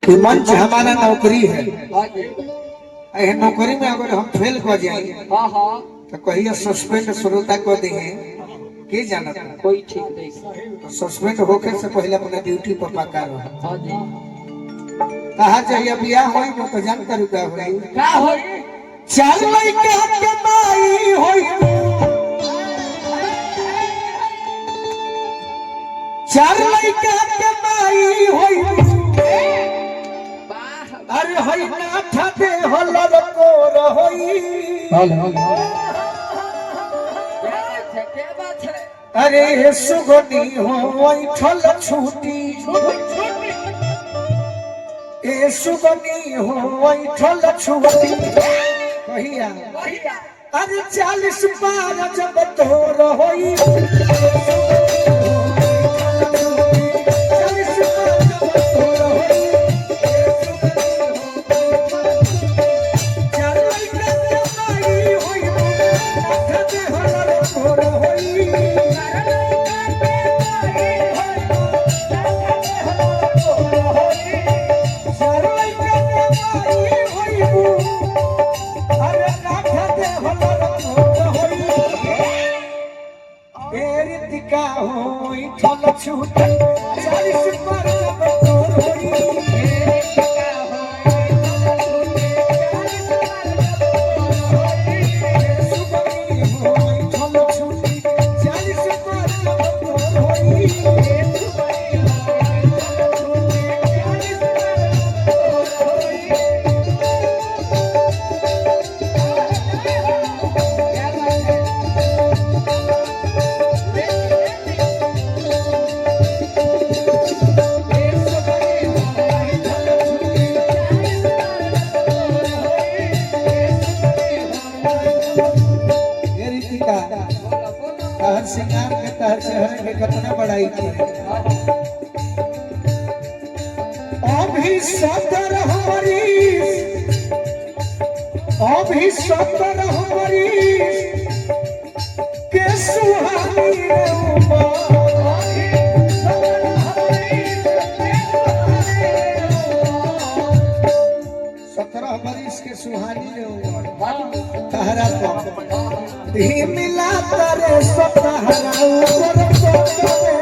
कि मंच हमारा नौकरी है। नौकरी में अगर हम फेल कर जाए तो कहिए सस्पेंड श्रोता को दे के जाना कोई ठीक नहीं। तो सस्पेंड होके से पहले अपना ड्यूटी पर पका रहो। कहा चाहिए बियाह होई न तो जानता रुका होई का होई चार लइका के माई होई चार लइका के माई होई अरे होई ना ठाते होलर को रहोई क्या बात है। अरे सुगनी होई ठल छूटी ए सुगनी होई ठल छूटी कहिया अरे 40 पार जब तोर होई सिंगार के तहत शहर में कितना बड़ाई की अभी सतर हमारी के सुहानी के सुहानी तहरा ही मिला तारे सतहरा ऊपर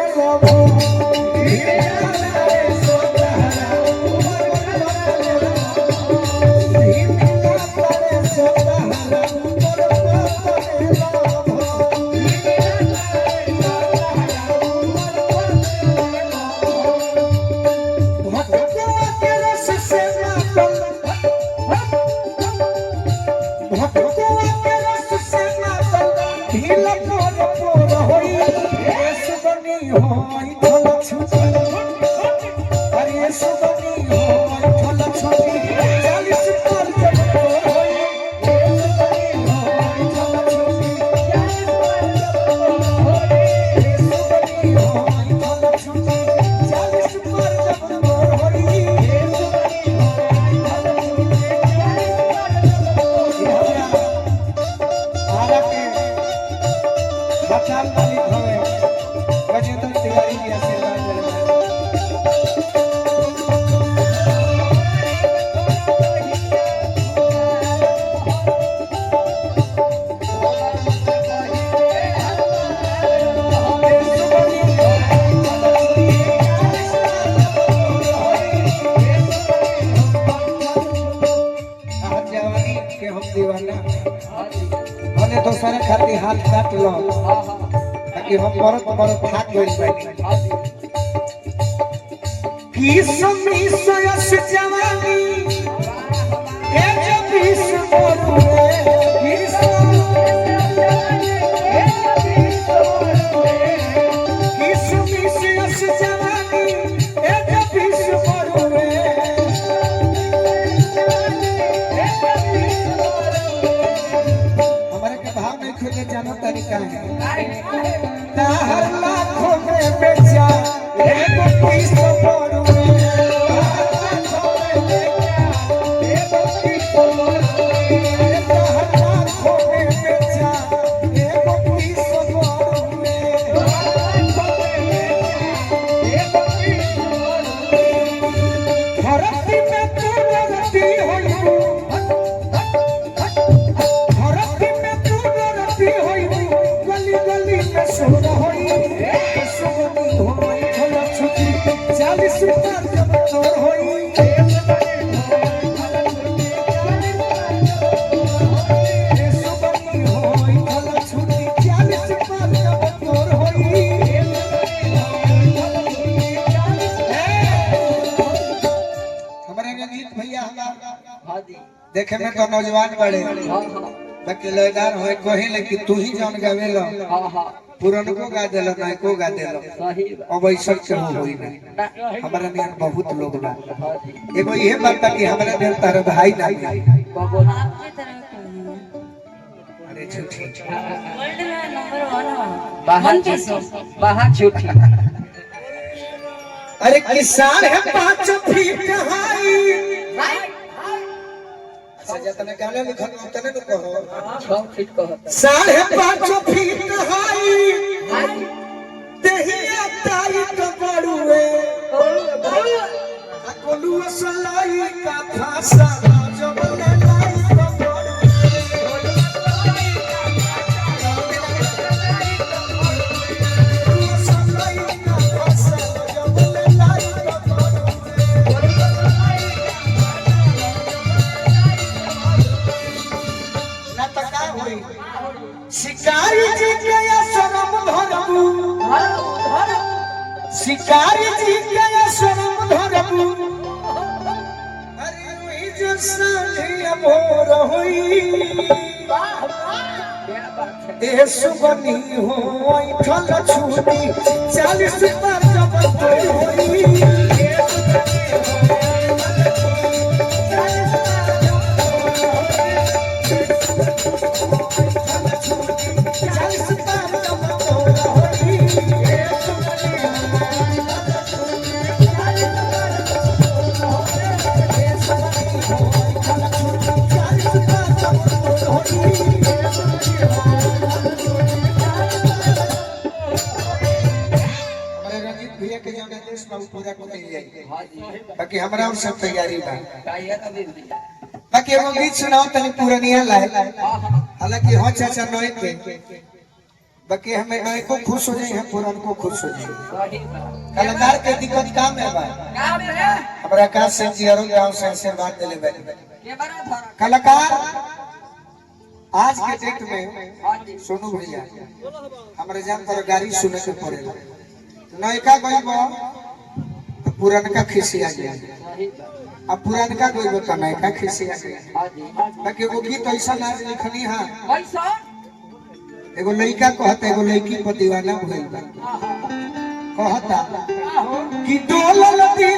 तो सारा खाती हाथ काट लो ताकि हम बरत थाक गइल बानी की समी सोयस जवानी ए जब इस मोरे की समी सोयस जवानी ए जब इस मोरे खुले जानो तरीका है हर लाखों में बेचा एगो पीस पड़ू एगो पीस पड़ू हर लाखों में बेचा तोर होई हाँ जी देखे में तो नौजवान बड़े हाँ हाँ बाकी लयदार होए कहे लेकिन तू ही जान गावेलो हाँ हाँ पुरनको गा देलो नहीं को गा देलो सही बात अब ऐसा क्यों होई नहीं हमारा नियन बहुत लोग बा हाँ जी एगो ये बात बा कि हमारा नियन तारा भाई नहीं बाबू आपके तरह क्यों नहीं? अरे झूठी वर्ल्ड में नंबर 1 हो बाहर 1 पीस बाहर छुट्टी अरे किसान है 5 फीट हाई अच्छा जतने गाने लिखल उतने न कहो 6 फीट का होता 5.5 फीट हाई देहिया ताई तो बड़ुए कोलू सलाई का भाषा जब ले लाई तो शिकारी जी के शरम धरबू शिकारी जी के शरम धरबू अरे वही जो सालिया मोर होई क्या बात है ए सुबनी हो ठल छूटी 40 पर जब तोर होई पूरा को मिल जाएगी हाँ जी बाकी हमरा और सब तैयारी बा काया का भी दिया बाकी एगो गीत सुनाओ तनी पुरानिया लाए हालांकि हो चाचा नए के बाकी हमें नए को खुश हो जाए हम पुरान को खुश हो जाए सही बात कलाकार के दिक्कत काम है बा काम है हमरा आकाश से जी अरुण गांव से आशीर्वाद देले बा ये बड़ा था कलाकार आज के डेट में हाँ जी सोनू भैया हमारे जान पर गाड़ी सुने के पड़ेगा नयका गईबो तो पुरानका खिसिया गया सही बात अब पुरानका गईबो तो नयका खिसिया गया हाँ जी बाकी एगो गीत ऐसा नाच लिखनी हां कैसा एगो लड़का कहता एगो लड़की पर दीवाना भइल बा कहता कि डोलल दी